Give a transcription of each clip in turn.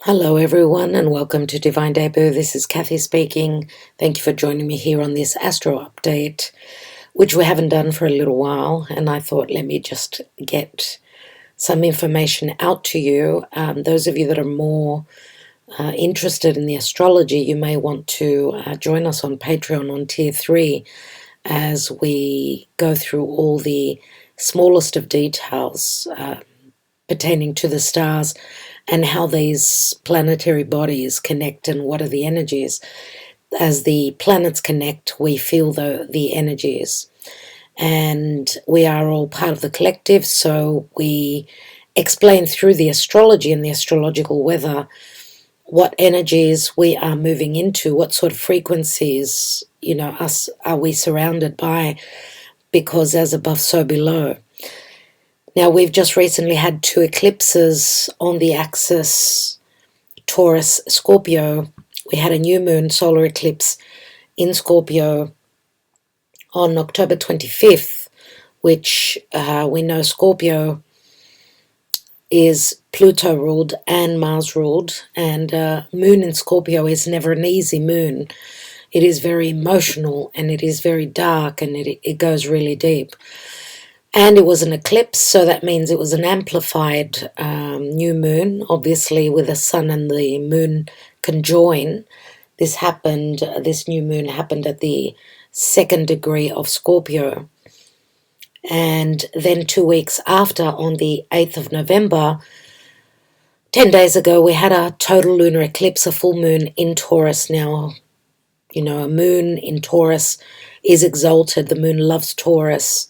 Hello everyone and welcome to Divine Debut. This is Kathy speaking. Thank you for joining me here on this Astro update, which we haven't done for a little while, and I thought let me just get some information out to you. Those of you that are more interested in the astrology, you may want to join us on Patreon on Tier 3 as we go through all the smallest of details pertaining to the stars and how these planetary bodies connect and what are the energies. As the planets connect, we feel the energies. And we are all part of the collective, so we explain through the astrology and the astrological weather what energies we are moving into, what sort of frequencies, us are we surrounded by, because as above, so below. Now, we've just recently had 2 eclipses on the axis Taurus, Scorpio. We had a new moon solar eclipse in Scorpio on October 25th, which we know Scorpio is Pluto ruled and Mars ruled, and moon in Scorpio is never an easy moon. It is very emotional and it is very dark and it goes really deep. And it was an eclipse, so that means it was an amplified new moon, obviously with the sun and the moon conjoin. This new moon happened at the 2nd degree of Scorpio. And then 2 weeks after, on the 8th of November, 10 days ago, we had a total lunar eclipse, a full moon in Taurus. Now, a moon in Taurus is exalted. The moon loves Taurus.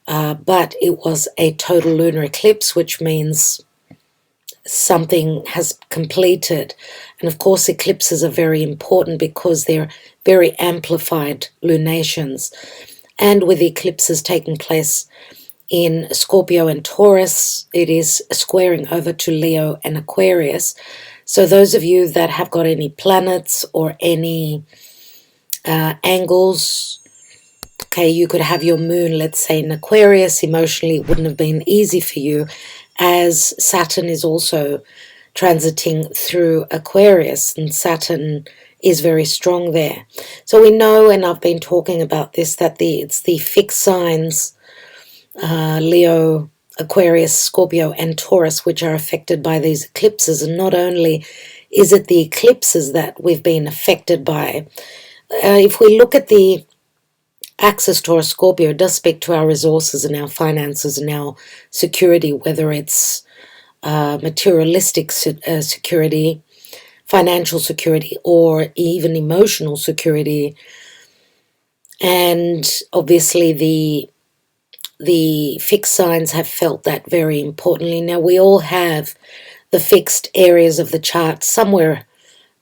But it was a total lunar eclipse, which means something has completed. And of course, eclipses are very important because they're very amplified lunations. And with the eclipses taking place in Scorpio and Taurus, it is squaring over to Leo and Aquarius. So those of you that have got any planets or any angles, okay, you could have your moon, let's say, in Aquarius. Emotionally, it wouldn't have been easy for you, as Saturn is also transiting through Aquarius, and Saturn is very strong there. So we know, and I've been talking about this, that it's the fixed signs, Leo, Aquarius, Scorpio, and Taurus, which are affected by these eclipses. And not only is it the eclipses that we've been affected by, if we look at the axis Taurus Scorpio, it does speak to our resources and our finances and our security, whether it's materialistic security, financial security, or even emotional security. And obviously the fixed signs have felt that very importantly. Now, we all have the fixed areas of the chart somewhere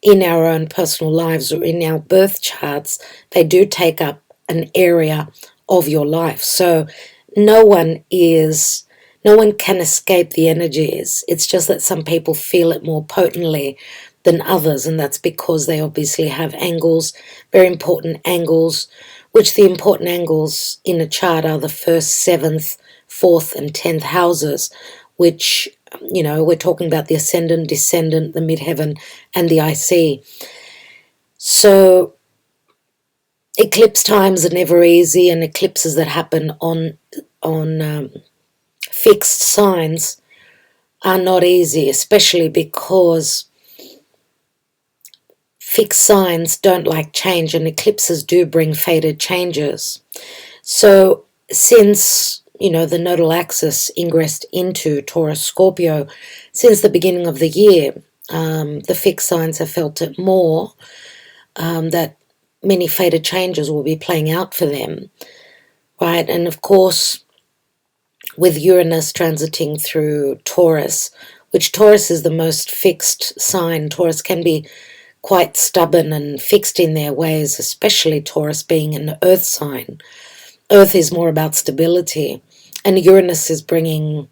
in our own personal lives or in our birth charts. They do take up an area of your life. So no one can escape the energies. It's just that some people feel it more potently than others, and that's because they obviously have angles, very important angles, which the important angles in a chart are the 1st, 7th, 4th, and 10th houses, which, we're talking about the ascendant, descendant, the midheaven, and the IC. So eclipse times are never easy, and eclipses that happen on fixed signs are not easy, especially because fixed signs don't like change, and eclipses do bring fated changes. So since, the nodal axis ingressed into Taurus Scorpio, since the beginning of the year, the fixed signs have felt it more, that many fated changes will be playing out for them, right? And of course, with Uranus transiting through Taurus, which Taurus is the most fixed sign. Taurus can be quite stubborn and fixed in their ways, especially Taurus being an earth sign. Earth is more about stability, and Uranus is bringing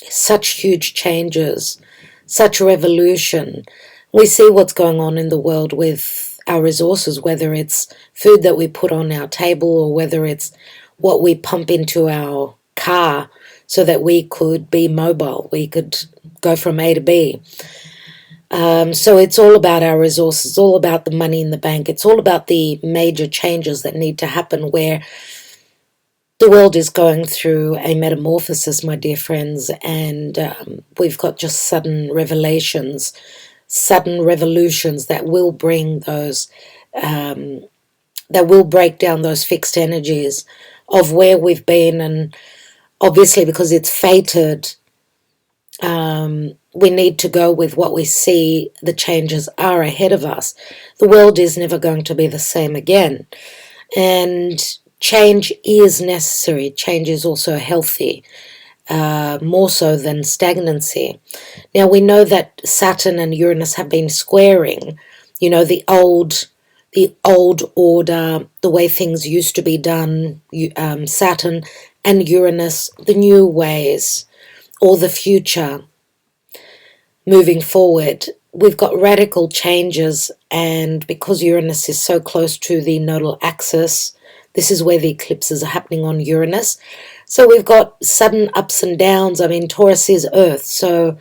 such huge changes, such revolution. We see what's going on in the world with our resources, whether it's food that we put on our table or whether it's what we pump into our car so that we could be mobile, we could go from A to B. So it's all about our resources, all about the money in the bank. It's all about the major changes that need to happen where the world is going through a metamorphosis, my dear friends, and we've got just sudden revelations, sudden revolutions that will bring those, that will break down those fixed energies of where we've been. And obviously, because it's fated, we need to go with what we see the changes are ahead of us. The world is never going to be the same again. And change is necessary. Change is also healthy, more so than stagnancy. Now, we know that Saturn and Uranus have been squaring, you know, the old order, the way things used to be done, Saturn and Uranus, the new ways, or the future moving forward. We've got radical changes, and because Uranus is so close to the nodal axis, this is where the eclipses are happening on Uranus. So we've got sudden ups and downs. I mean, Taurus is Earth, so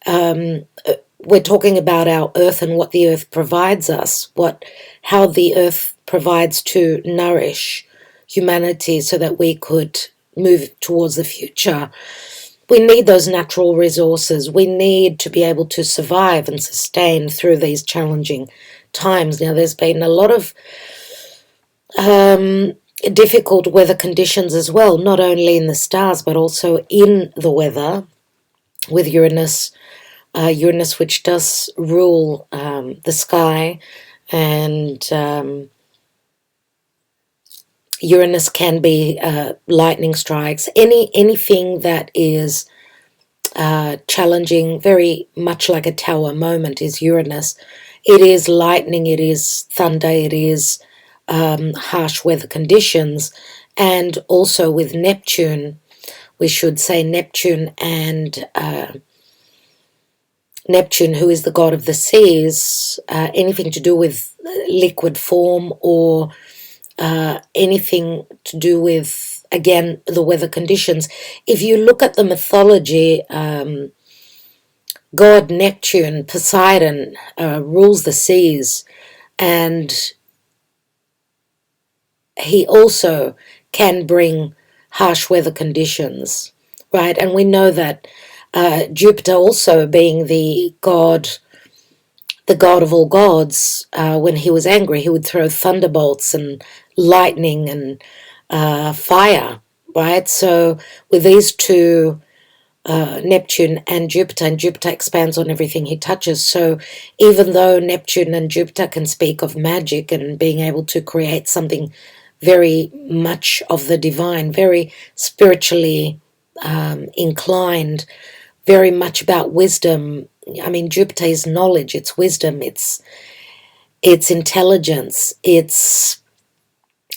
we're talking about our Earth and what the Earth provides us, how the Earth provides to nourish humanity so that we could move towards the future. We need those natural resources. We need to be able to survive and sustain through these challenging times. Now, there's been a lot of difficult weather conditions as well, not only in the stars but also in the weather with Uranus, which does rule the sky, and Uranus can be lightning strikes, anything that is challenging, very much like a tower moment is Uranus. It is lightning, it is thunder, it is harsh weather conditions. And also with Neptune, we should say Neptune, and Neptune, who is the god of the seas, anything to do with liquid form, or anything to do with, again, the weather conditions. If you look at the mythology, god Neptune, Poseidon, rules the seas, and he also can bring harsh weather conditions, right? And we know that Jupiter, also being the god of all gods, when he was angry, he would throw thunderbolts and lightning and fire, right? So with these two, Neptune and Jupiter expands on everything he touches. So even though Neptune and Jupiter can speak of magic and being able to create something very much of the divine, very spiritually inclined, very much about wisdom. I mean, Jupiter is knowledge, it's wisdom, it's intelligence, it's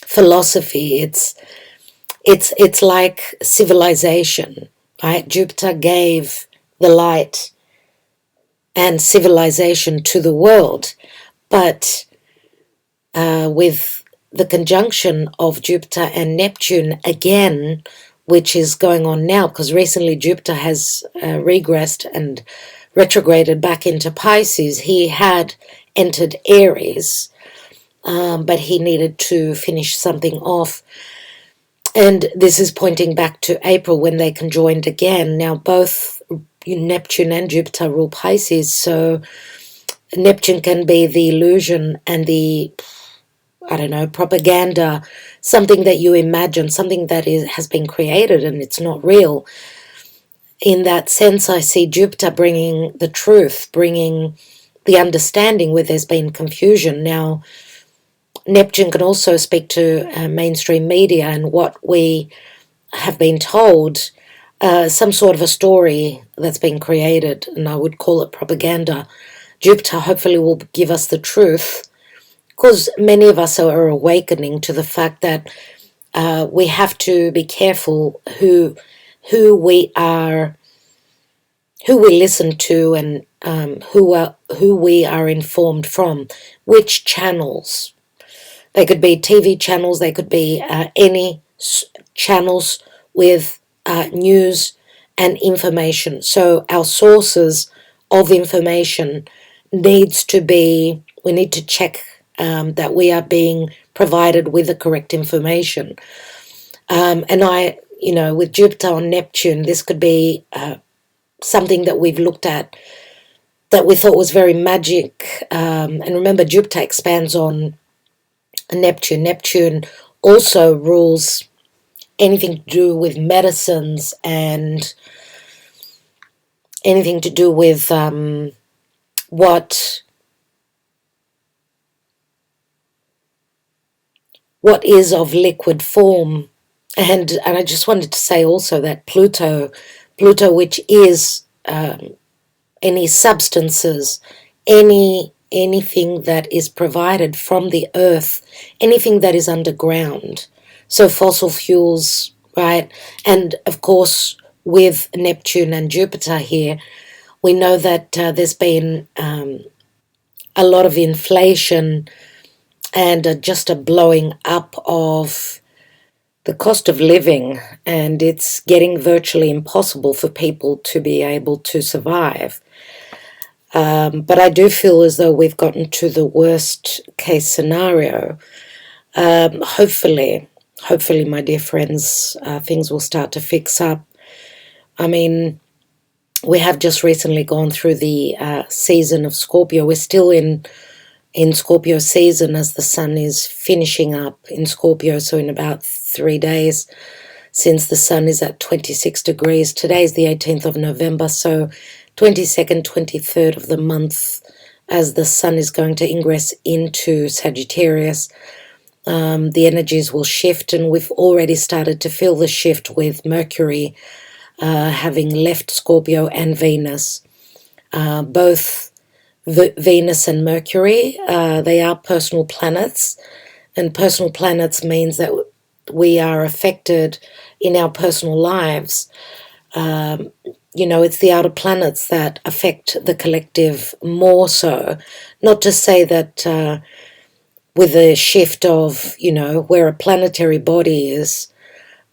philosophy, it's like civilization, right? Jupiter gave the light and civilization to the world, but with the conjunction of Jupiter and Neptune again, which is going on now, because recently Jupiter has regressed and retrograded back into Pisces. He had entered Aries, but he needed to finish something off. And this is pointing back to April when they conjoined again. Now both Neptune and Jupiter rule Pisces, so Neptune can be the illusion and the, I don't know, propaganda, something that you imagine, something that has been created and it's not real. In that sense, I see Jupiter bringing the truth, bringing the understanding where there's been confusion. Now, Neptune can also speak to mainstream media and what we have been told, some sort of a story that's been created, and I would call it propaganda. Jupiter hopefully will give us the truth, because many of us are awakening to the fact that we have to be careful who we listen to, and who we are informed from, which channels. They could be TV channels, they could be any channels with news and information. So our sources of information needs to be, we need to check that we are being provided with the correct information. And with Jupiter on Neptune, this could be something that we've looked at that we thought was very magic. And remember, Jupiter expands on Neptune. Neptune also rules anything to do with medicines and anything to do with what is of liquid form. And I just wanted to say also that Pluto, which is any substances, anything that is provided from the earth, anything that is underground, so fossil fuels, right? And of course, with Neptune and Jupiter here, we know that there's been a lot of inflation and just a blowing up of the cost of living, and it's getting virtually impossible for people to be able to survive. But I do feel as though we've gotten to the worst case scenario. Hopefully, my dear friends, things will start to fix up. I mean, we have just recently gone through the season of Scorpio. We're still in Scorpio season as the sun is finishing up in Scorpio, so in about 3 days, since the sun is at 26 degrees. Today is the 18th of November, so 22nd, 23rd of the month, as the sun is going to ingress into Sagittarius, the energies will shift, and we've already started to feel the shift with Mercury having left Scorpio and Venus. Both Venus and Mercury, they are personal planets, and personal planets means that we are affected in our personal lives. It's the outer planets that affect the collective more so. Not to say that with a shift of, where a planetary body is,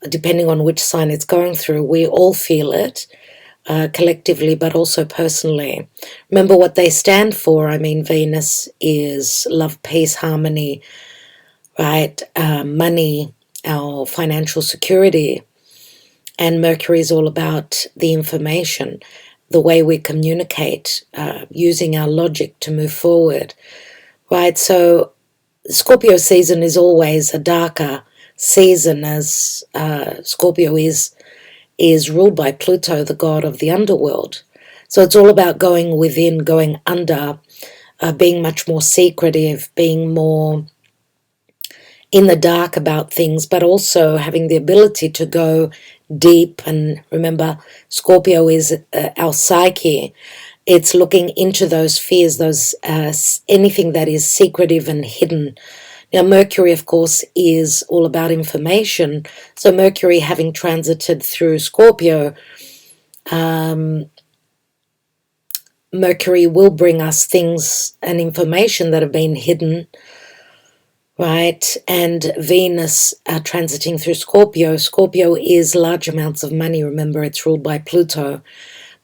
depending on which sign it's going through, we all feel it collectively, but also personally. Remember what they stand for. I mean, Venus is love, peace, harmony, right? Money, our financial security. And Mercury is all about the information, the way we communicate, using our logic to move forward, right? So Scorpio season is always a darker season, as Scorpio is ruled by Pluto, the god of the underworld. So it's all about going within, going under, being much more secretive, being more in the dark about things, but also having the ability to go deep. And remember, Scorpio is our psyche. It's looking into those fears, those anything that is secretive and hidden. Now, Mercury, of course, is all about information. So Mercury, having transited through Scorpio, Mercury will bring us things and information that have been hidden, right? And Venus transiting through Scorpio. Scorpio is large amounts of money. Remember, it's ruled by Pluto.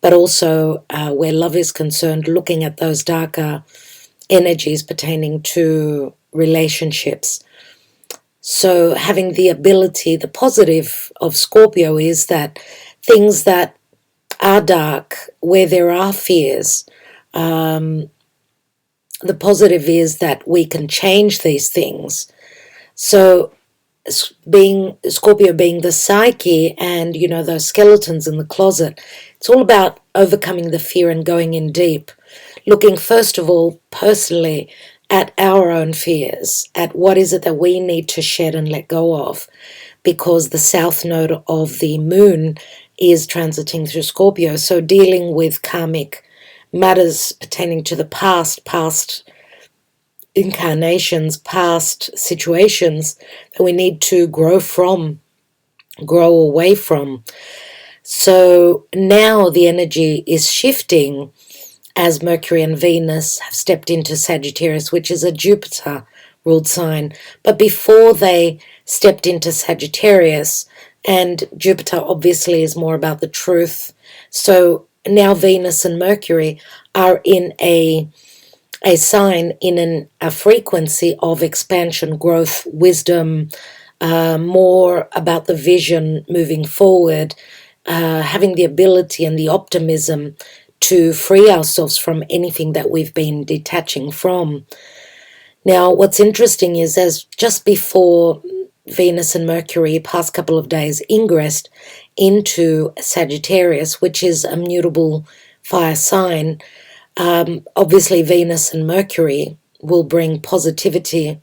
But also, where love is concerned, looking at those darker energies pertaining to relationships. So having the ability, the positive of Scorpio is that things that are dark, where there are fears, the positive is that we can change these things. So Scorpio being the psyche and, those skeletons in the closet, it's all about overcoming the fear and going in deep, looking first of all personally at our own fears, at what is it that we need to shed and let go of, because the south node of the moon is transiting through Scorpio. So dealing with karmic matters pertaining to the past incarnations, past situations that we need to grow away from. So now the energy is shifting as Mercury and Venus have stepped into Sagittarius, which is a Jupiter-ruled sign. But before they stepped into Sagittarius, and Jupiter obviously is more about the truth, so now Venus and Mercury are in a sign, in a frequency of expansion, growth, wisdom, more about the vision moving forward, having the ability and the optimism to free ourselves from anything that we've been detaching from. Now, what's interesting is, as just before Venus and Mercury, past couple of days, ingressed into Sagittarius, which is a mutable fire sign, obviously Venus and Mercury will bring positivity.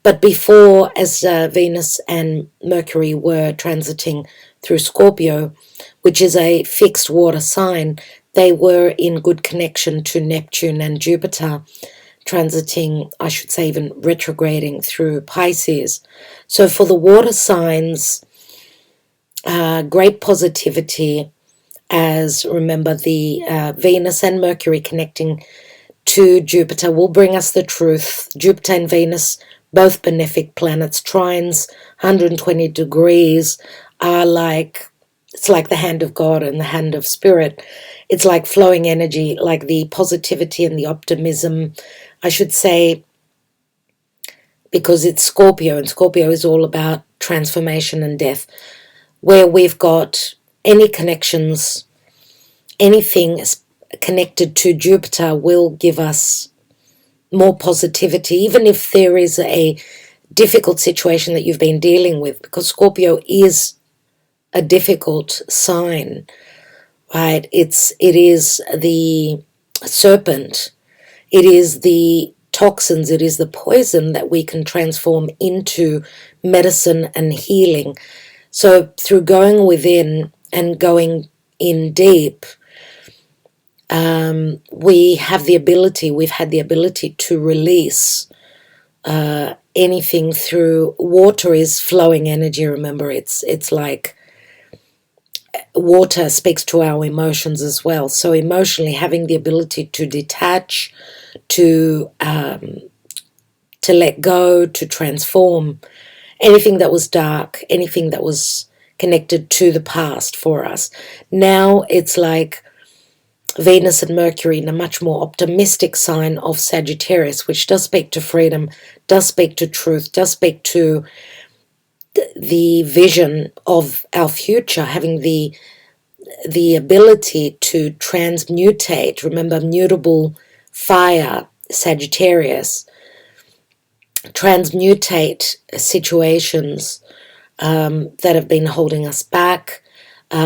But before, as Venus and Mercury were transiting through Scorpio, which is a fixed water sign, they were in good connection to Neptune and Jupiter, transiting, I should say, even retrograding through Pisces. So for the water signs, great positivity, as remember the Venus and Mercury connecting to Jupiter will bring us the truth. Jupiter and Venus, both benefic planets, trines 120 degrees, are like, it's like the hand of God and the hand of spirit. It's like flowing energy, like the positivity and the optimism, I should say, because it's Scorpio, and Scorpio is all about transformation and death, where we've got any connections, anything connected to Jupiter will give us more positivity, even if there is a difficult situation that you've been dealing with, because Scorpio is a difficult sign, right? It is the serpent, it is the toxins, it is the poison that we can transform into medicine and healing. So through going within and going in deep, we have the ability, we've had the ability to release anything through. Water is flowing energy, remember, it's like water speaks to our emotions as well. So emotionally having the ability to detach, to let go, to transform anything that was dark, anything that was connected to the past for us. Now it's like Venus and Mercury in a much more optimistic sign of Sagittarius, which does speak to freedom, does speak to truth, does speak to the vision of our future, having the ability to transmutate. Remember, mutable fire, Sagittarius, transmutate situations that have been holding us back,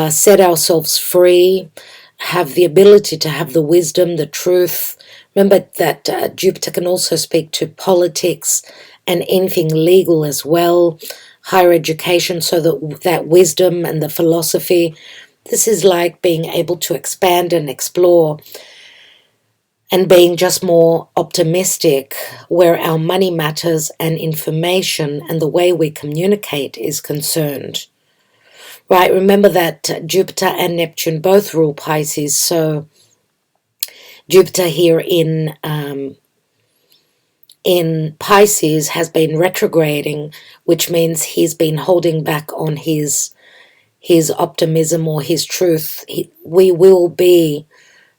set ourselves free, have the ability to have the wisdom, the truth. Remember that Jupiter can also speak to politics and anything legal as well, higher education, so that wisdom and the philosophy. This is like being able to expand and explore and being just more optimistic where our money matters and information and the way we communicate is concerned. Right, remember that Jupiter and Neptune both rule Pisces, so Jupiter here in Pisces has been retrograding, which means he's been holding back on his optimism or his truth. We will be,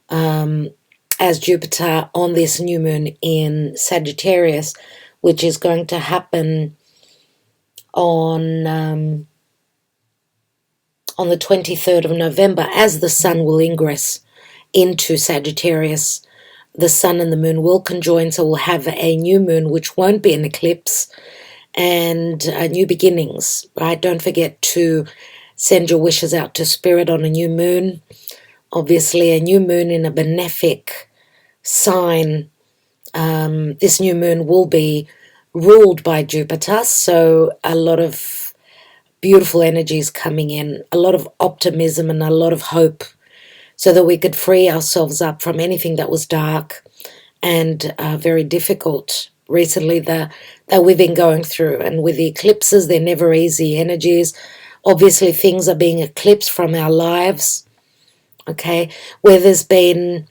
as Jupiter, on this new moon in Sagittarius, which is going to happen on the 23rd of November, as the Sun will ingress into Sagittarius. The Sun and the Moon will conjoin, so we'll have a new moon, which won't be an eclipse, and new beginnings, right? Don't forget to send your wishes out to Spirit on a new moon. Obviously, a new moon in a benefic sign. This new moon will be ruled by Jupiter, so a lot of beautiful energies coming in, a lot of optimism and a lot of hope, so that we could free ourselves up from anything that was dark and very difficult recently that we've been going through. And with the eclipses, they're never easy energies. Obviously, things are being eclipsed from our lives, okay, where there's been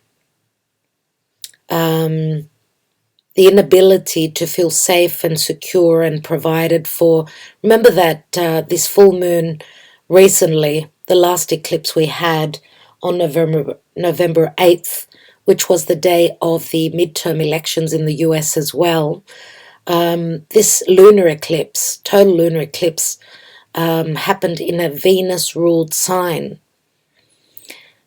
the inability to feel safe and secure and provided for. Remember that this full moon recently, the last eclipse we had on November 8th, which was the day of the midterm elections in the US as well, this lunar eclipse, total lunar eclipse, happened in a Venus-ruled sign.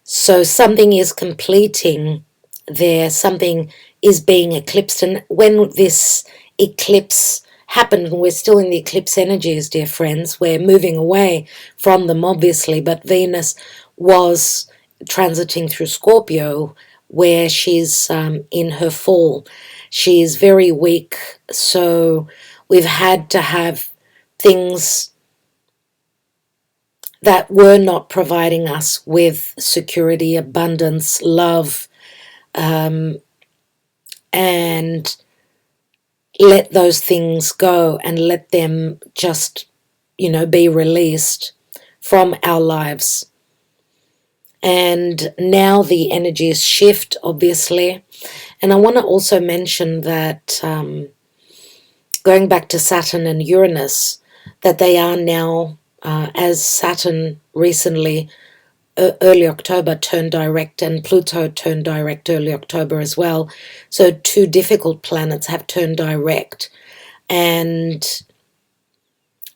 So something is completing there, something is being eclipsed. And when this eclipse happened, and we're still in the eclipse energies, dear friends, we're moving away from them, obviously, but Venus was transiting through Scorpio, where she's in her fall. She's very weak, so we've had to have things that were not providing us with security, abundance, love, and let those things go and let them just, be released from our lives. And now the energies shift, obviously. And I want to also mention that going back to Saturn and Uranus, that they are now, as Saturn recently, early October, turned direct, and Pluto turned direct early October as well. So two difficult planets have turned direct. And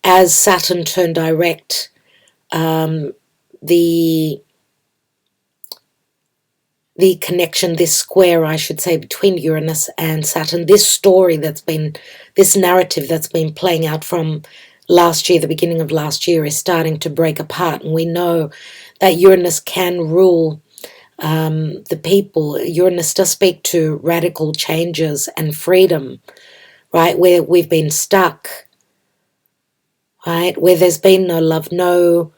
as Saturn turned direct, the connection, this square, I should say, between Uranus and Saturn, this story this narrative that's been playing out from last year, the beginning of last year, is starting to break apart. And we know that Uranus can rule the people. Uranus does speak to radical changes and freedom, right? Where we've been stuck, right? Where there's been no love, no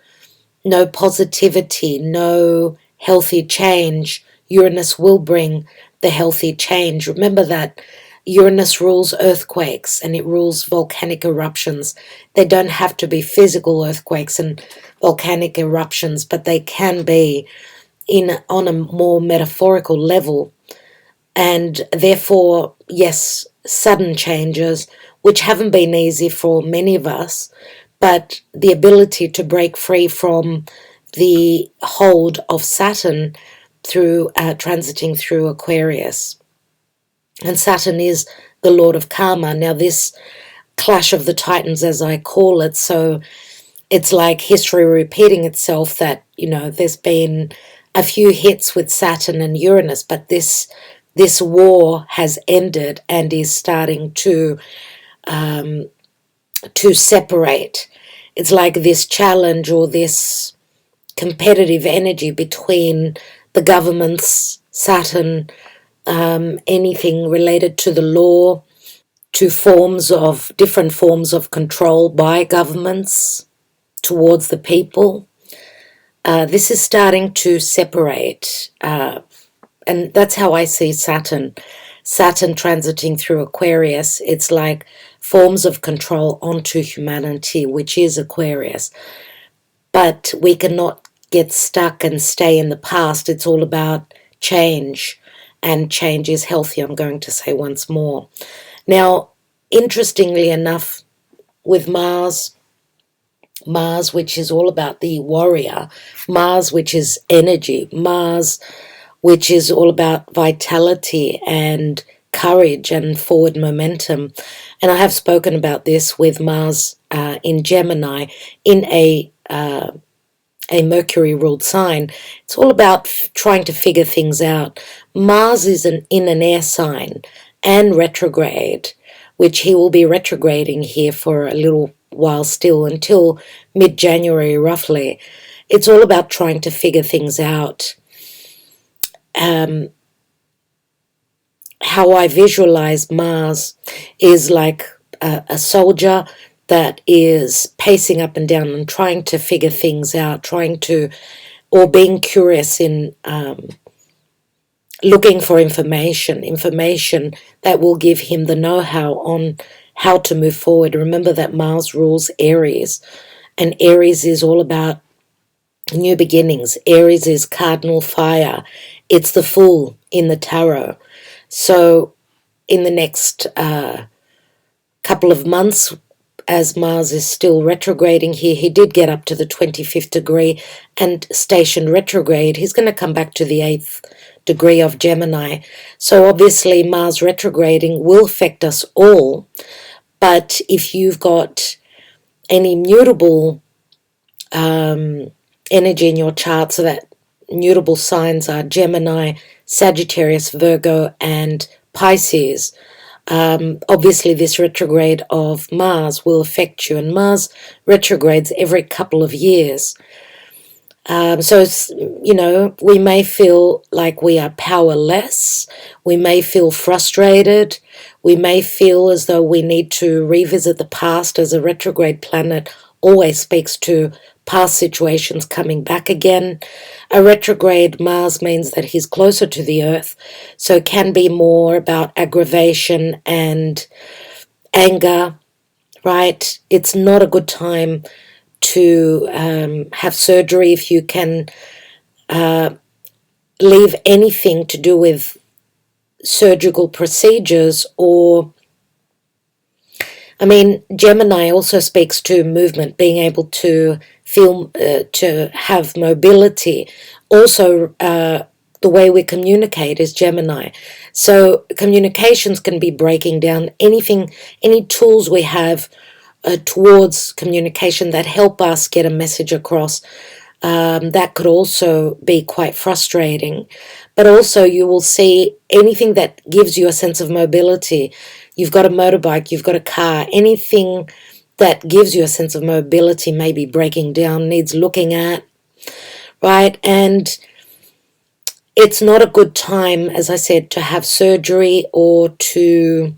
positivity, no healthy change. Uranus will bring the healthy change. Remember that Uranus rules earthquakes and it rules volcanic eruptions. They don't have to be physical earthquakes and volcanic eruptions, but they can be on a more metaphorical level. And therefore, yes, sudden changes, which haven't been easy for many of us, but the ability to break free from the hold of Saturn through transiting through Aquarius. And Saturn is the Lord of Karma. Now this clash of the Titans, as I call it, so it's like history repeating itself, that, there's been a few hits with Saturn and Uranus, but this war has ended and is starting to separate. It's like this challenge or this competitive energy between the governments, Saturn, anything related to the law, to different forms of control by governments towards the people. This is starting to separate, and that's how I see Saturn. Saturn transiting through Aquarius, it's like forms of control onto humanity, which is Aquarius. But we cannot get stuck and stay in the past. It's all about change, and change is healthy, I'm going to say once more. Now, interestingly enough, with Mars, which is all about the warrior, Mars, which is energy, Mars, which is all about vitality and courage and forward momentum. And I have spoken about this with Mars in Gemini, in a Mercury-ruled sign. It's all about trying to figure things out. Mars is in an air sign and retrograde, which he will be retrograding here for a little while still, until mid-January roughly. It's all about trying to figure things out. How I visualize Mars is like a soldier that is pacing up and down and trying to figure things out, or being curious in looking for information that will give him the know-how on how to move forward. Remember that Mars rules Aries, and Aries is all about new beginnings. Aries is cardinal fire. It's the Fool in the tarot. So in the next couple of months, as Mars is still retrograding here, he did get up to the 25th degree and station retrograde. He's going to come back to the 8th degree of Gemini. So obviously Mars retrograding will affect us all, but if you've got any mutable energy in your chart, so that mutable signs are Gemini, Sagittarius, Virgo, and Pisces, obviously this retrograde of Mars will affect you, and Mars retrogrades every couple of years. So, we may feel like we are powerless, we may feel frustrated, we may feel as though we need to revisit the past, as a retrograde planet always speaks to past situations coming back again. A retrograde Mars means that he's closer to the Earth, so it can be more about aggravation and anger, right? It's not a good time to have surgery. If you can leave anything to do with surgical procedures, or Gemini also speaks to movement, being able to feel, to have mobility. Also, the way we communicate is Gemini. So communications can be breaking down. Anything, any tools we have towards communication that help us get a message across, that could also be quite frustrating. But also you will see anything that gives you a sense of mobility. You've got a motorbike, you've got a car, anything that gives you a sense of mobility may be breaking down, needs looking at, right? And it's not a good time, as I said, to have surgery or to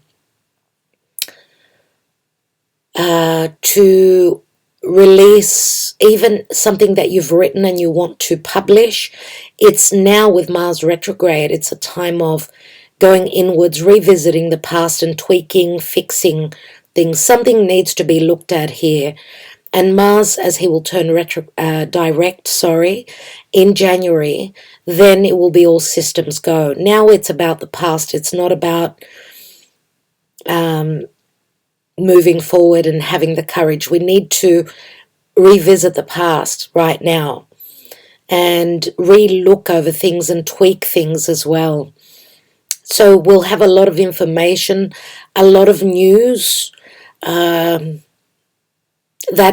release even something that you've written and you want to publish. It's now with Mars retrograde, it's a time of going inwards, revisiting the past and tweaking, fixing things. Something needs to be looked at here. And Mars, as he will turn direct in January, then it will be all systems go. Now it's about the past. It's not about moving forward and having the courage. We need to revisit the past right now and re-look over things and tweak things as well. So we'll have a lot of information, a lot of news that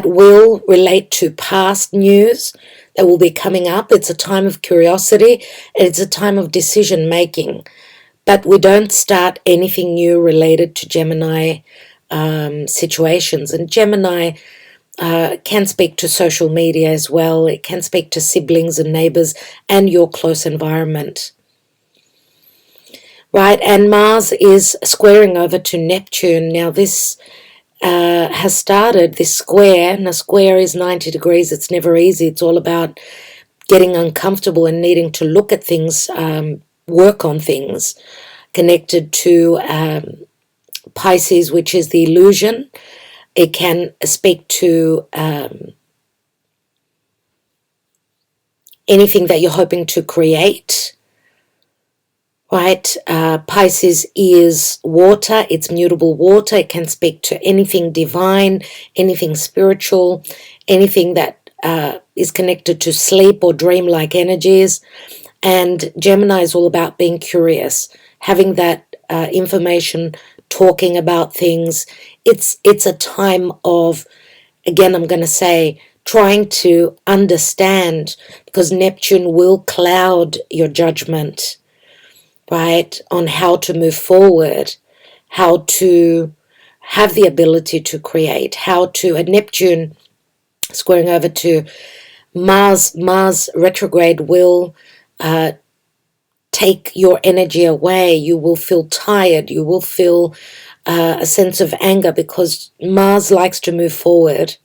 will relate to past news that will be coming up. It's a time of curiosity. It's a time of decision making. But we don't start anything new related to Gemini situations. And Gemini can speak to social media as well. It can speak to siblings and neighbors and your close environment. Right, and Mars is squaring over to Neptune. Now this has started, this square, and a square is 90 degrees. It's never easy. It's all about getting uncomfortable and needing to look at things, work on things, connected to Pisces, which is the illusion. It can speak to anything that you're hoping to create, right? Pisces is water. It's mutable water. It can speak to anything divine, anything spiritual, anything that is connected to sleep or dream-like energies. And Gemini is all about being curious, having that information, talking about things. It's a time of, again, I'm going to say, trying to understand, because Neptune will cloud your judgment, right, on how to move forward, how to have the ability to create, how to, at Neptune squaring over to Mars retrograde will take your energy away. You will feel tired. You will feel a sense of anger, because Mars likes to move forward.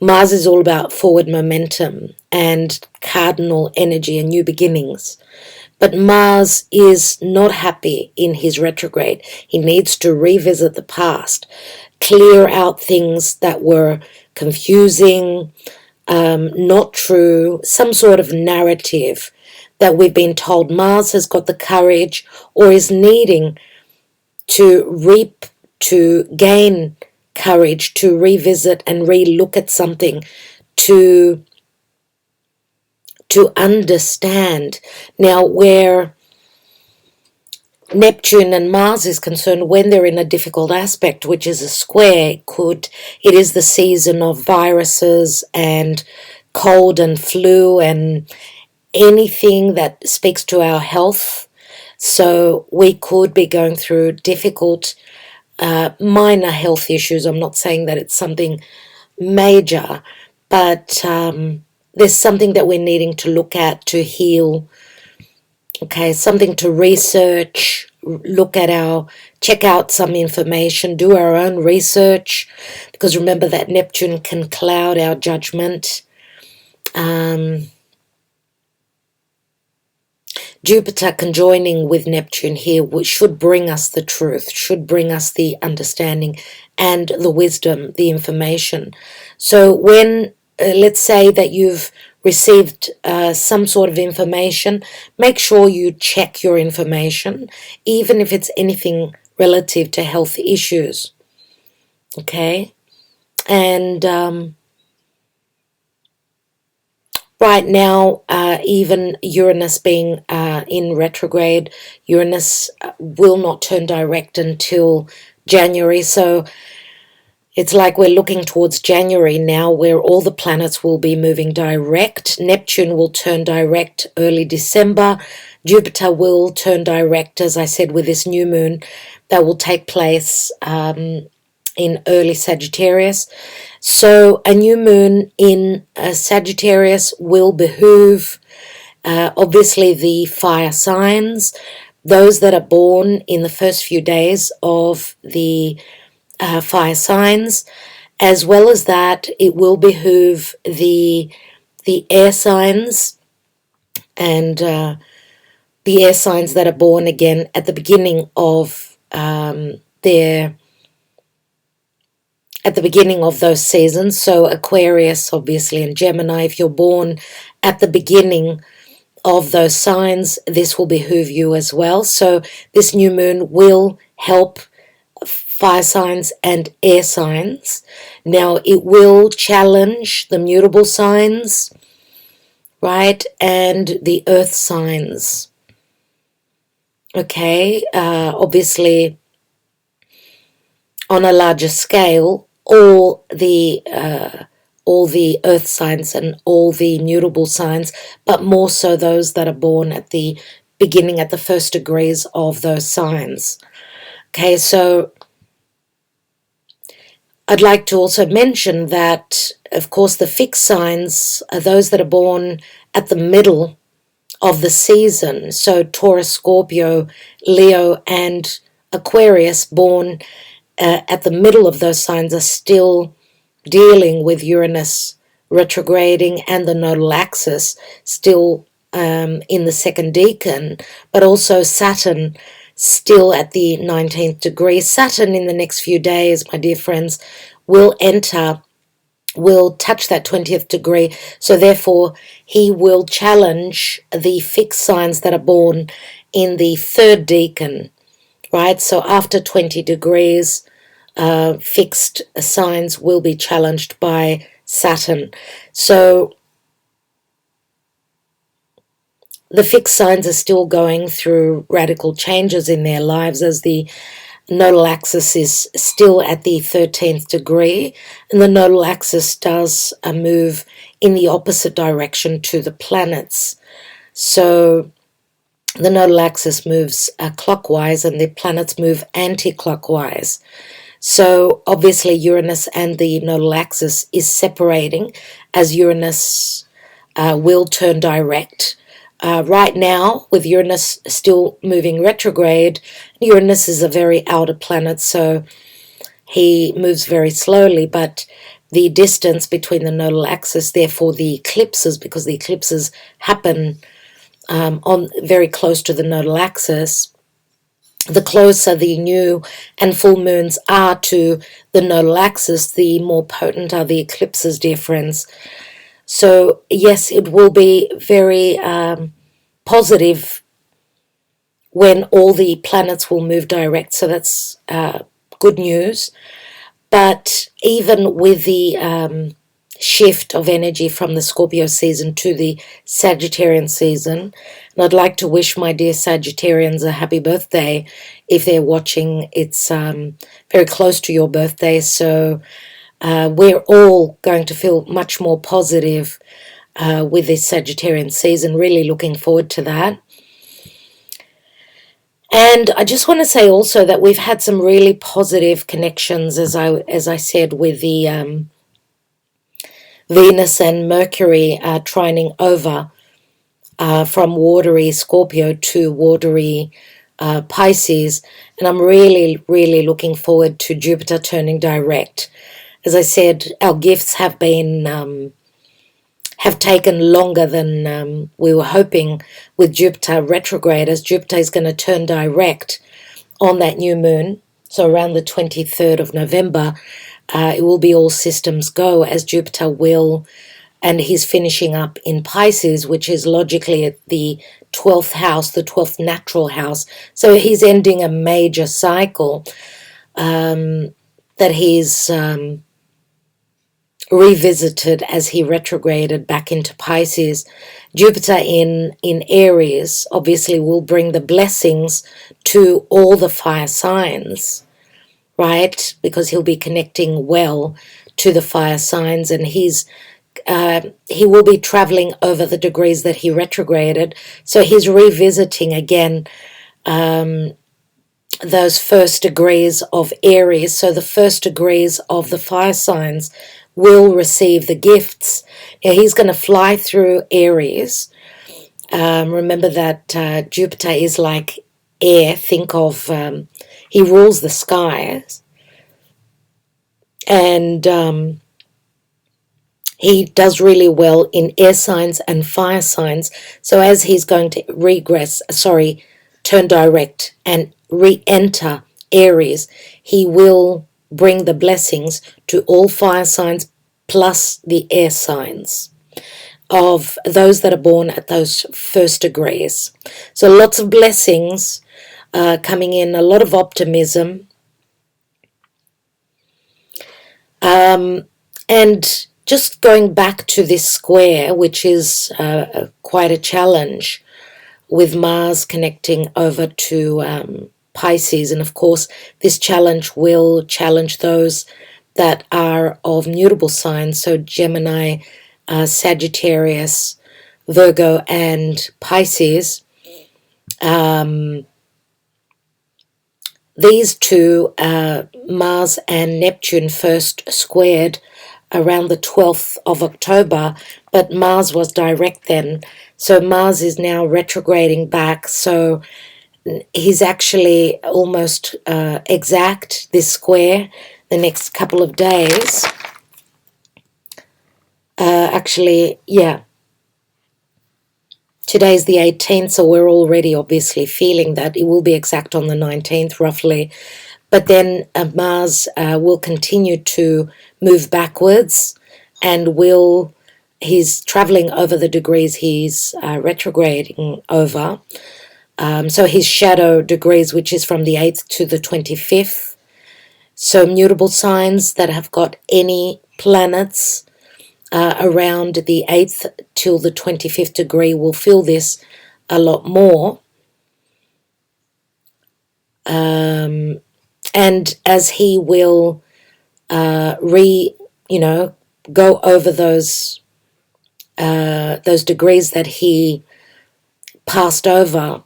Mars is all about forward momentum and cardinal energy and new beginnings. But Mars is not happy in his retrograde. He needs to revisit the past, clear out things that were confusing, not true, some sort of narrative that we've been told. Mars has got the courage, or is needing to gain courage to revisit and re-look at something, to to understand. Now, where Neptune and Mars is concerned, when they're in a difficult aspect, which is a square, it is the season of viruses and cold and flu and anything that speaks to our health. So we could be going through difficult minor health issues. I'm not saying that it's something major, but there's something that we're needing to look at to heal. Okay, something to research, check out some information, do our own research, because remember that Neptune can cloud our judgment. Jupiter conjoining with Neptune here, which should bring us the truth, should bring us the understanding and the wisdom, the information. So when, let's say that you've received some sort of information, make sure you check your information, even if it's anything relative to health issues. Okay? And right now, even Uranus being in retrograde, Uranus will not turn direct until January. So it's like we're looking towards January now, where all the planets will be moving direct. Neptune will turn direct early December. Jupiter will turn direct, as I said, with this new moon that will take place in early Sagittarius. So a new moon in Sagittarius will behoove, obviously, the fire signs, those that are born in the first few days of the fire signs, as well as that it will behoove the air signs and the air signs that are born again at the beginning of those seasons. So Aquarius, obviously, and Gemini, if you're born at the beginning of those signs, this will behoove you as well. So this new moon will help fire signs and air signs. Now, it will challenge the mutable signs, right, and the earth signs. Okay, obviously, on a larger scale, all the earth signs and all the mutable signs, but more so those that are born at the beginning, at the first degrees of those signs. Okay, so I'd like to also mention that, of course, the fixed signs are those that are born at the middle of the season. So Taurus, Scorpio, Leo, and Aquarius born at the middle of those signs are still dealing with Uranus retrograding and the nodal axis still in the second decan, but also Saturn still at the 19th degree. Saturn in the next few days, my dear friends, will touch that 20th degree. So therefore, he will challenge the fixed signs that are born in the third decan, right? So after 20 degrees, fixed signs will be challenged by Saturn. So the fixed signs are still going through radical changes in their lives as the nodal axis is still at the 13th degree, and the nodal axis does move in the opposite direction to the planets. So the nodal axis moves clockwise and the planets move anti-clockwise. So obviously Uranus and the nodal axis is separating as Uranus will turn direct. Right now, with Uranus still moving retrograde, Uranus is a very outer planet, so he moves very slowly, but the distance between the nodal axis, therefore the eclipses, because the eclipses happen on very close to the nodal axis, the closer the new and full moons are to the nodal axis, the more potent are the eclipses, dear friends. So yes, it will be very positive when all the planets will move direct, so that's good news. But even with the shift of energy from the Scorpio season to the Sagittarian season. And I'd like to wish my dear Sagittarians a happy birthday. If they're watching, it's very close to your birthday, so we're all going to feel much more positive with this Sagittarian season. Really looking forward to that. And I just want to say also that we've had some really positive connections, as I said, with the Venus and Mercury trining over from watery Scorpio to watery Pisces. And I'm really, really looking forward to Jupiter turning direct. As I said, our gifts have been have taken longer than we were hoping with Jupiter retrograde, as Jupiter is going to turn direct on that new moon. So around the 23rd of November, it will be all systems go, as Jupiter will, and he's finishing up in Pisces, which is logically at the 12th house, the 12th natural house. So he's ending a major cycle that he's revisited as he retrograded back into Pisces. Jupiter in Aries obviously will bring the blessings to all the fire signs, right? Because he'll be connecting well to the fire signs, and he will be traveling over the degrees that he retrograded. So he's revisiting again those first degrees of Aries. So the first degrees of the fire signs will receive the gifts. Now he's going to fly through Aries. Remember that Jupiter is like air. Think of, he rules the skies. And he does really well in air signs and fire signs. So as he's going to turn direct and re-enter Aries, he will bring the blessings to all fire signs plus the air signs of those that are born at those first degrees. So lots of blessings coming in, a lot of optimism. And just going back to this square, which is quite a challenge, with Mars connecting over to Pisces. And of course, this challenge will challenge those that are of mutable signs, so Gemini, Sagittarius, Virgo, and Pisces. These two, Mars and Neptune, first squared around the 12th of October, but Mars was direct then. So Mars is now retrograding back, so he's actually almost exact, this square, the next couple of days. Actually, yeah. Today's the 18th, so we're already obviously feeling that it will be exact on the 19th, roughly. But then Mars will continue to move backwards, and he's traveling over the degrees he's retrograding over. So his shadow degrees, which is from the 8th to the 25th. So mutable signs that have got any planets around the 8th till the 25th degree will feel this a lot more. And as he will go over those degrees that he passed over,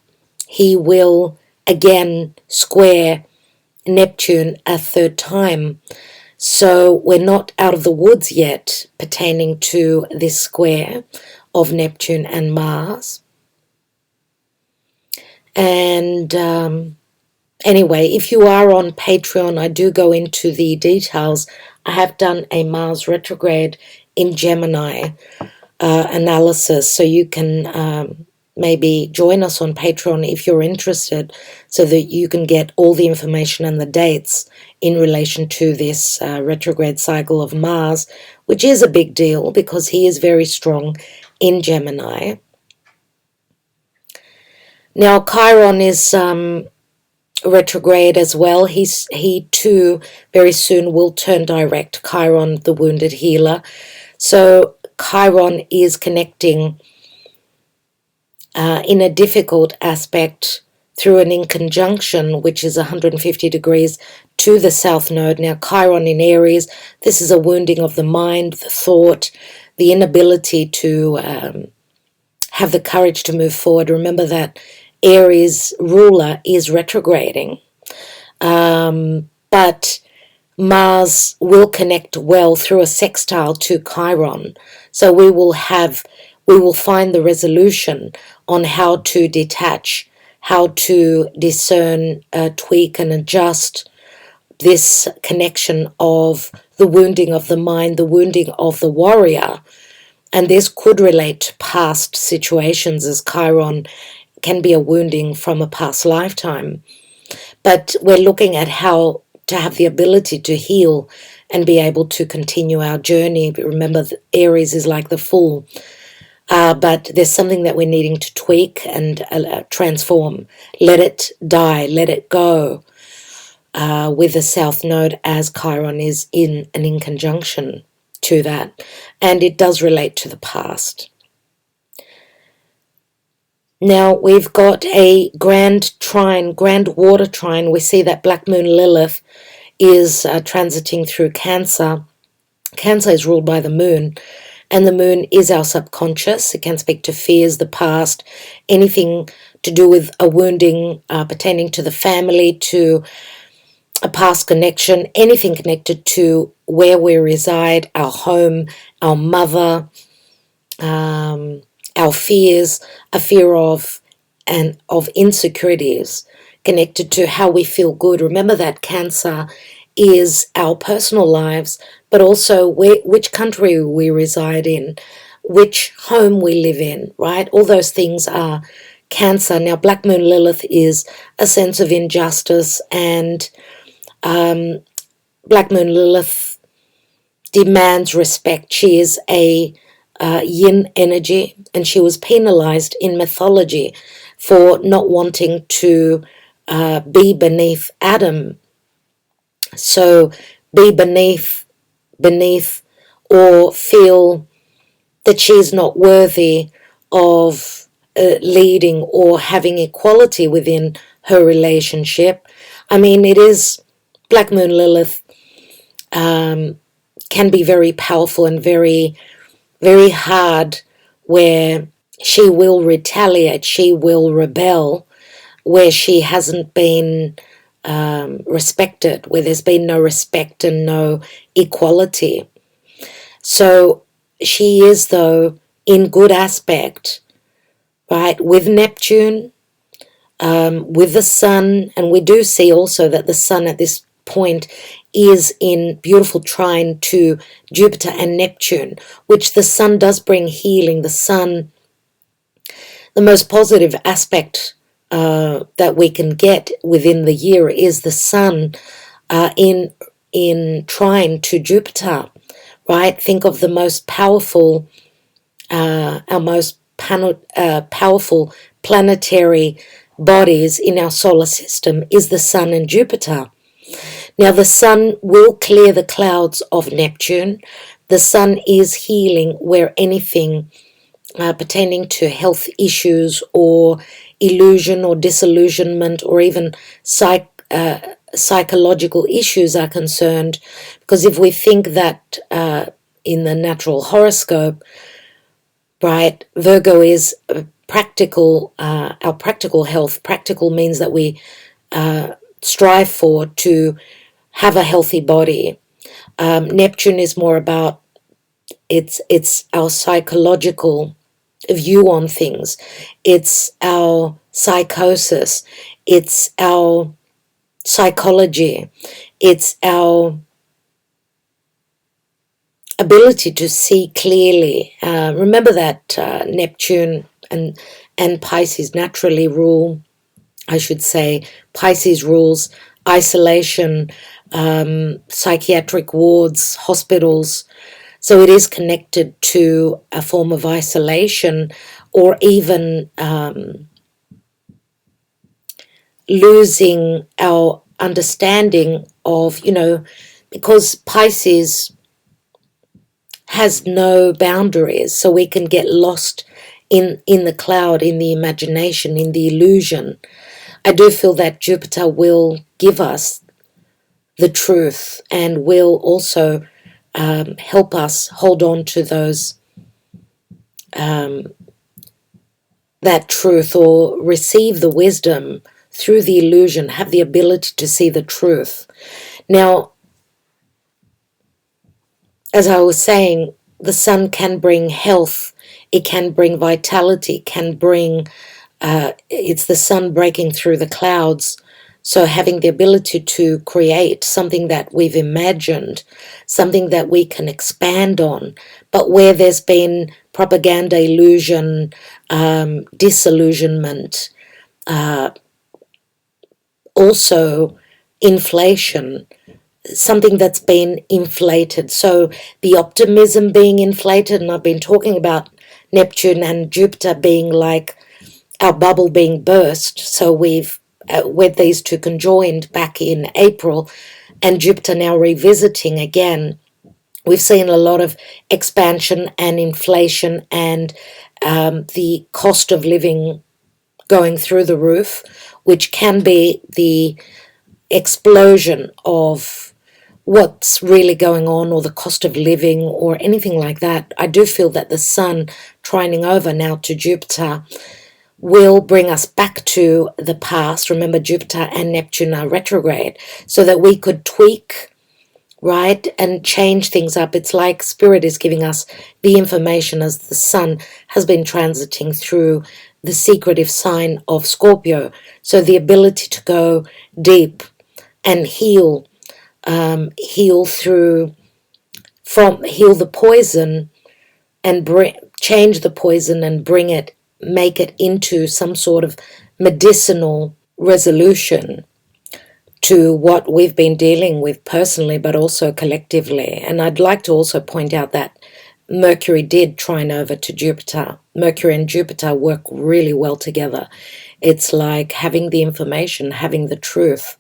he will again square Neptune a third time. So we're not out of the woods yet pertaining to this square of Neptune and Mars. And anyway, if you are on Patreon, I do go into the details. I have done a Mars retrograde in Gemini analysis, so you can maybe join us on Patreon if you're interested, so that you can get all the information and the dates in relation to this retrograde cycle of Mars, which is a big deal because he is very strong in Gemini. Now Chiron is retrograde as well. He too very soon will turn direct. Chiron, the wounded healer. So Chiron is connecting in a difficult aspect through an inconjunction, which is 150 degrees to the south node. Now, Chiron in Aries, this is a wounding of the mind, the thought, the inability to have the courage to move forward. Remember that Aries ruler is retrograding. But Mars will connect well through a sextile to Chiron. So we will find the resolution on how to detach, how to discern, tweak and adjust this connection of the wounding of the mind, the wounding of the warrior. And this could relate to past situations, as Chiron can be a wounding from a past lifetime. But we're looking at how to have the ability to heal and be able to continue our journey. But remember, Aries is like the Fool. But there's something that we're needing to tweak and transform. Let it die, let it go, with the South Node, as Chiron is in conjunction to that. And it does relate to the past. Now we've got a grand trine, grand water trine. We see that Black Moon Lilith is transiting through Cancer. Cancer is ruled by the moon, and the moon is our subconscious. It can speak to fears, the past, anything to do with a wounding pertaining to the family, to a past connection, anything connected to where we reside, our home, our mother, our fears, a fear of insecurities connected to how we feel good. Remember that Cancer is our personal lives, but also which country we reside in, which home we live in, right? All those things are Cancer. Now, Black Moon Lilith is a sense of injustice, and Black Moon Lilith demands respect. She is a yin energy, and she was penalized in mythology for not wanting to be beneath Adam. So be beneath, or feel that she is not worthy of leading or having equality within her relationship. I mean, it is, Black Moon Lilith can be very powerful and very, very hard, where she will retaliate, she will rebel, where she hasn't been respected, where there's been no respect and no equality. So she is, though, in good aspect, right, with Neptune, with the Sun, and we do see also that the Sun at this point is in beautiful trine to Jupiter and Neptune, which the Sun does bring healing. The Sun, the most positive aspect that we can get within the year is the Sun in trine to Jupiter, right? Think of the most powerful, our most powerful planetary bodies in our solar system is the Sun and Jupiter. Now, the Sun will clear the clouds of Neptune. The Sun is healing where anything pertaining to health issues or illusion or disillusionment or even psychological issues are concerned. Because if we think that in the natural horoscope, right, Virgo is practical, our practical health. Practical means that we strive for to have a healthy body. Neptune is more about, it's our psychological view on things. It's our psychosis. It's our psychology. It's our ability to see clearly. Remember that Neptune and Pisces naturally rule, I should say, Pisces rules isolation, psychiatric wards, hospitals. So it is connected to a form of isolation, or even losing our understanding of, because Pisces has no boundaries, so we can get lost in the cloud, in the imagination, in the illusion. I do feel that Jupiter will give us the truth and will also help us hold on to those that truth, or receive the wisdom through the illusion, have the ability to see the truth. Now, as I was saying, the sun can bring health, it can bring vitality, can bring, it's the sun breaking through the clouds. So having the ability to create something that we've imagined, something that we can expand on, but where there's been propaganda, illusion, disillusionment, also inflation, something that's been inflated. So the optimism being inflated, and I've been talking about Neptune and Jupiter being like our bubble being burst. So we've with these two conjoined back in April, and Jupiter now revisiting again, we've seen a lot of expansion and inflation, and the cost of living going through the roof, which can be the explosion of what's really going on, or the cost of living, or anything like that. I do feel that the sun trining over now to Jupiter will bring us back to the past. Remember, Jupiter and Neptune are retrograde, so that we could tweak, right, and change things up. It's like Spirit is giving us the information as the sun has been transiting through the secretive sign of Scorpio. So the ability to go deep and heal, heal the poison, and change the poison and make it into some sort of medicinal resolution to what we've been dealing with personally, but also collectively. And I'd like to also point out that Mercury did trine over to Jupiter. Mercury and Jupiter work really well together. It's like having the information, having the truth.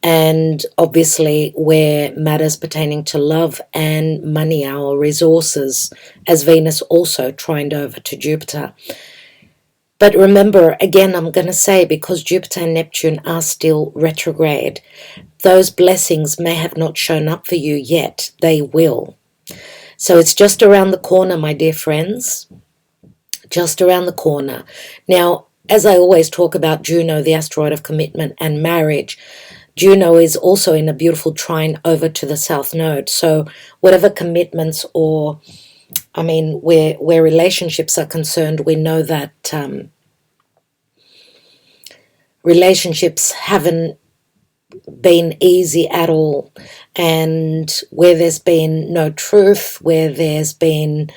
And obviously where matters pertaining to love and money, our resources, as Venus also trined over to Jupiter. But remember, again, I'm going to say, because Jupiter and Neptune are still retrograde, those blessings may have not shown up for you yet. They will. So it's just around the corner, my dear friends. Just around the corner. Now, as I always talk about Juno, the asteroid of commitment and marriage, Juno is also in a beautiful trine over to the South Node. So whatever commitments, or, I mean, where relationships are concerned, we know that relationships haven't been easy at all. And where there's been no truth, where there's been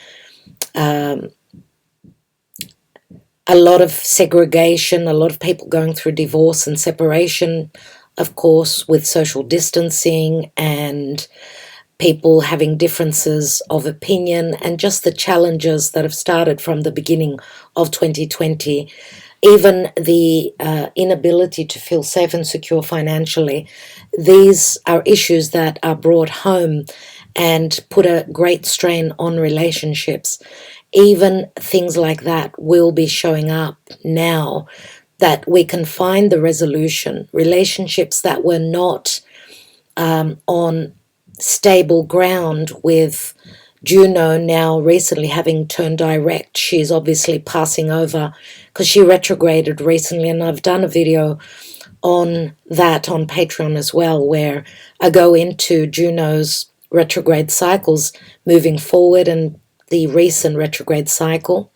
a lot of segregation, a lot of people going through divorce and separation, of course, with social distancing and people having differences of opinion, and just the challenges that have started from the beginning of 2020, even the inability to feel safe and secure financially. These are issues that are brought home and put a great strain on relationships. Even things like that will be showing up now, that we can find the resolution. Relationships that were not on stable ground, with Juno now recently having turned direct. She's obviously passing over because she retrograded recently, and I've done a video on that on Patreon as well, where I go into Juno's retrograde cycles moving forward and the recent retrograde cycle.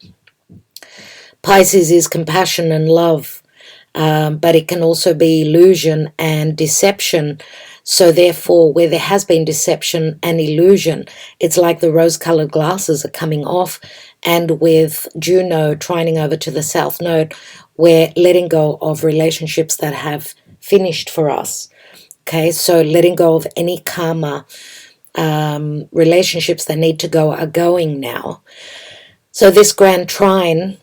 Pisces is compassion and love, but it can also be illusion and deception. So therefore, where there has been deception and illusion, it's like the rose-colored glasses are coming off. And with Juno trining over to the South Node, we're letting go of relationships that have finished for us. Okay, so letting go of any karma. Relationships that need to go are going now. So this grand trine,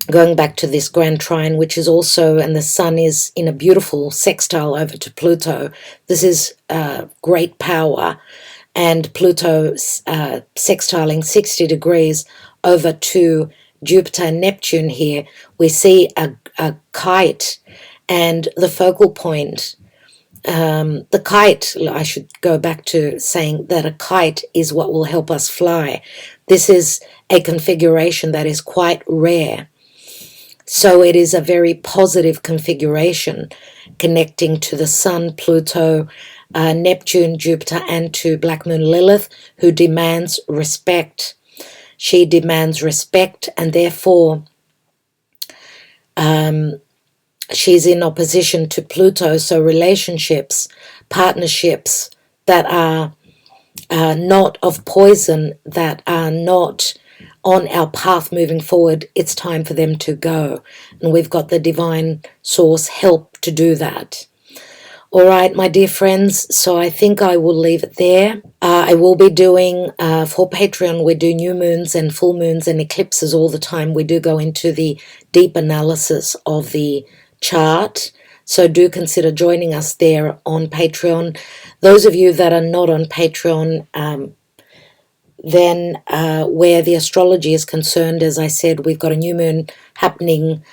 going back to this grand trine, which is also, and the sun is in a beautiful sextile over to Pluto. This is great power. and Pluto sextiling 60 degrees over to Jupiter and Neptune here, we see a kite, and the focal point, the kite, I should go back to saying that a kite is what will help us fly. This is a configuration that is quite rare. So it is a very positive configuration connecting to the Sun, Pluto, Neptune, Jupiter, and to Black Moon Lilith, who demands respect. She demands respect, and therefore she's in opposition to Pluto. So relationships, partnerships that are not of poison, that are not on our path moving forward, it's time for them to go. And we've got the divine source help to do that. All right, my dear friends, so I think I will leave it there. I will be doing, for Patreon, we do new moons and full moons and eclipses all the time. We do go into the deep analysis of the chart. So do consider joining us there on Patreon. Those of you that are not on Patreon, then where the astrology is concerned, as I said, we've got a new moon happening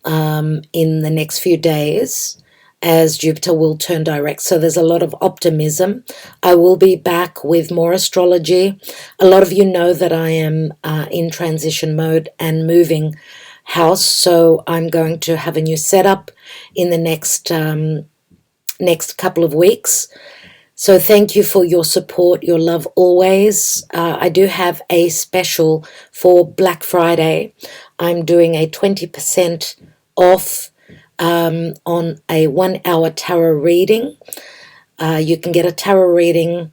in the next few days as Jupiter will turn direct. So there's a lot of optimism. I will be back with more astrology. A lot of you know that I am in transition mode and moving house, so I'm going to have a new setup in the next couple of weeks. So thank you for your support, your love always. I do have a special for Black Friday. I'm doing a 20% off on a 1-hour tarot reading. You can get a tarot reading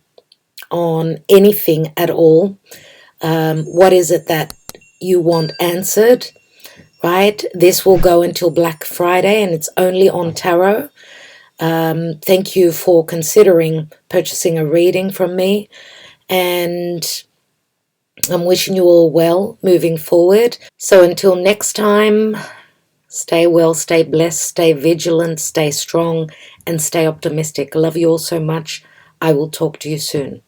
on anything at all. What is it that you want answered, right? This will go until Black Friday, and it's only on tarot. Thank you for considering purchasing a reading from me, and I'm wishing you all well moving forward. So until next time, stay well, stay blessed, stay vigilant, stay strong, and stay optimistic. I love you all so much. I will talk to you soon.